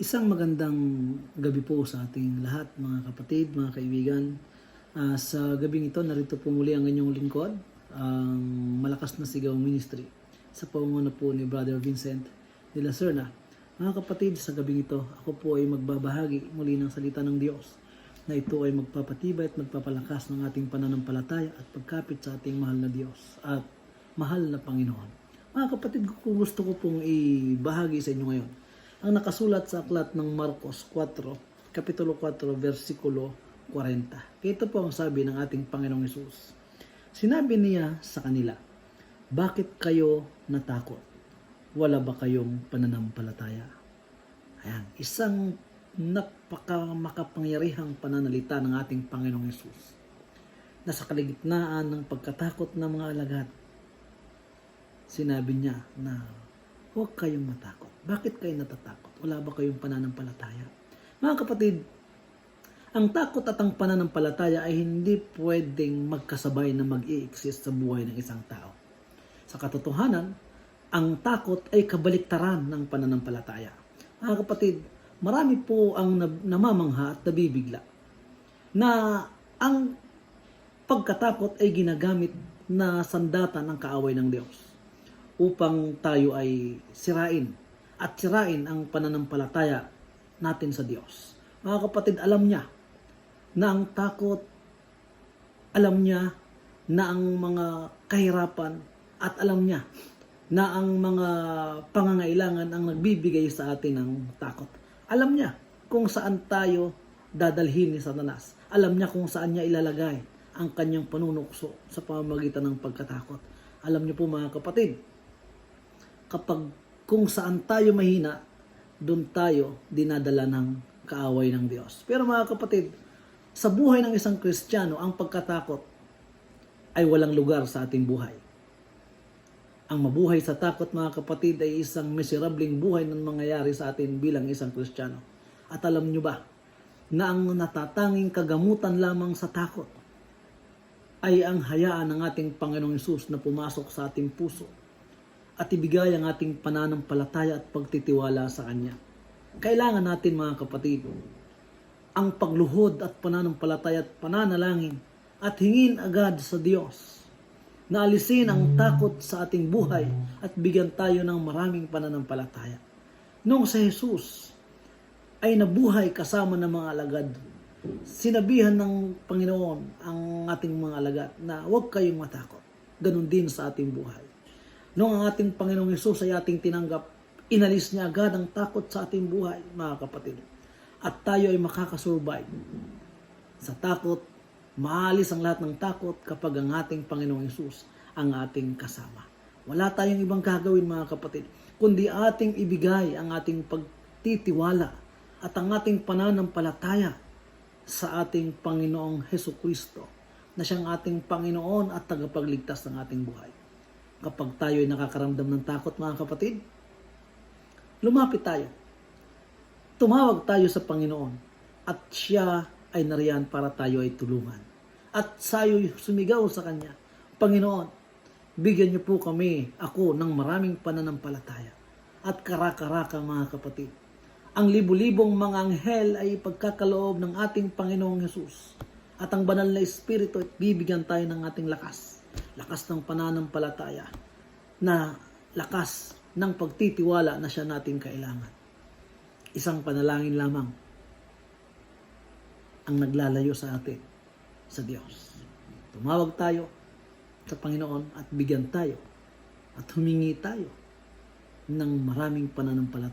Isang magandang gabi po sa ating lahat, mga kapatid, mga kaibigan. Sa gabing ito, narito po muli ang inyong lingkod, ang Malakas na Sigaw Ministry, sa pamumuno po ni Brother Vincent de la Serna. Mga kapatid, sa gabing ito, ako po ay magbabahagi muli ng salita ng Diyos, na ito ay magpapatibay at magpapalakas ng ating pananampalataya at pagkapit sa ating mahal na Diyos at mahal na Panginoon. Mga kapatid, gusto ko pong ibahagi sa inyo ngayon ang nakasulat sa aklat ng Marcos 4, Kapitulo 4, versikulo 40. Ito po ang sabi ng ating Panginoong Hesus. Sinabi niya sa kanila, "Bakit kayo natakot? Wala ba kayong pananampalataya?" Ayan, isang makapangyarihang pananalita ng ating Panginoong Hesus na sa kaligitnaan ng pagkatakot ng mga alagad, sinabi niya na huwag kayong matakot. Bakit kayo natatakot? Wala ba kayong pananampalataya? Mga kapatid, ang takot at ang pananampalataya ay hindi pwedeng magkasabay na mag-i-exist sa buhay ng isang tao. Sa katotohanan, ang takot ay kabaliktaran ng pananampalataya. Mga kapatid, marami po ang namamangha at nabibigla na ang pagkatakot ay ginagamit na sandata ng kaaway ng Diyos upang tayo ay sirain at sirain ang pananampalataya natin sa Diyos. Mga kapatid, alam niya na ang takot, alam niya na ang mga kahirapan, at alam niya na ang mga pangangailangan ang nagbibigay sa atin ng takot. Alam niya kung saan tayo dadalhin ni Satanas. Alam niya kung saan niya ilalagay ang kanyang panunukso sa pamamagitan ng pagkatakot. Alam niyo po mga kapatid, kapag kung saan tayo mahina, doon tayo dinadala ng kaaway ng Diyos. Pero mga kapatid, sa buhay ng isang Kristiyano, ang pagkatakot ay walang lugar sa ating buhay. Ang mabuhay sa takot, mga kapatid, ay isang miserableng buhay na mangyayari sa atin bilang isang Kristiyano. At alam nyo ba, na ang natatanging kagamutan lamang sa takot ay ang hayaan ng ating Panginoong Hesus na pumasok sa ating puso at ibigay ang ating pananampalataya at pagtitiwala sa Kanya. Kailangan natin, mga kapatid, ang pagluhod at pananampalataya at pananalangin at hingin agad sa Diyos na alisin ang takot sa ating buhay at bigyan tayo ng maraming pananampalataya. Noong si Jesus ay nabuhay kasama ng mga alagad, sinabihan ng Panginoon ang ating mga alagad na huwag kayong matakot. Ganon din sa ating buhay. Noong ang ating Panginoong Hesus ay ating tinanggap, inalis niya agad ang takot sa ating buhay, mga kapatid. At tayo ay makakasurvive sa takot. Maalis ang lahat ng takot kapag ang ating Panginoong Hesus ang ating kasama. Wala tayong ibang gagawin, mga kapatid, kundi ating ibigay ang ating pagtitiwala at ang ating pananampalataya sa ating Panginoong Hesukristo na siyang ating Panginoon at tagapagligtas ng ating buhay. Kapag tayo ay nakakaramdam ng takot, mga kapatid, lumapit tayo. Tumawag tayo sa Panginoon at siya ay nariyan para tayo ay tulungan. At tayo sumigaw sa Kanya, "Panginoon, bigyan niyo po kami, ako, ng maraming pananampalataya." At karaka-raka, mga kapatid, ang libu-libong mga anghel ay pagkakaloob ng ating Panginoong Hesus. At ang banal na Espiritu at bibigyan tayo ng ating lakas. Lakas ng pananampalataya, na lakas ng pagtitiwala na siya natin kailangan. Isang panalangin lamang ang naglalayo sa atin sa Diyos. Tumawag tayo sa Panginoon at bigyan tayo at humingi tayo ng maraming pananampalataya.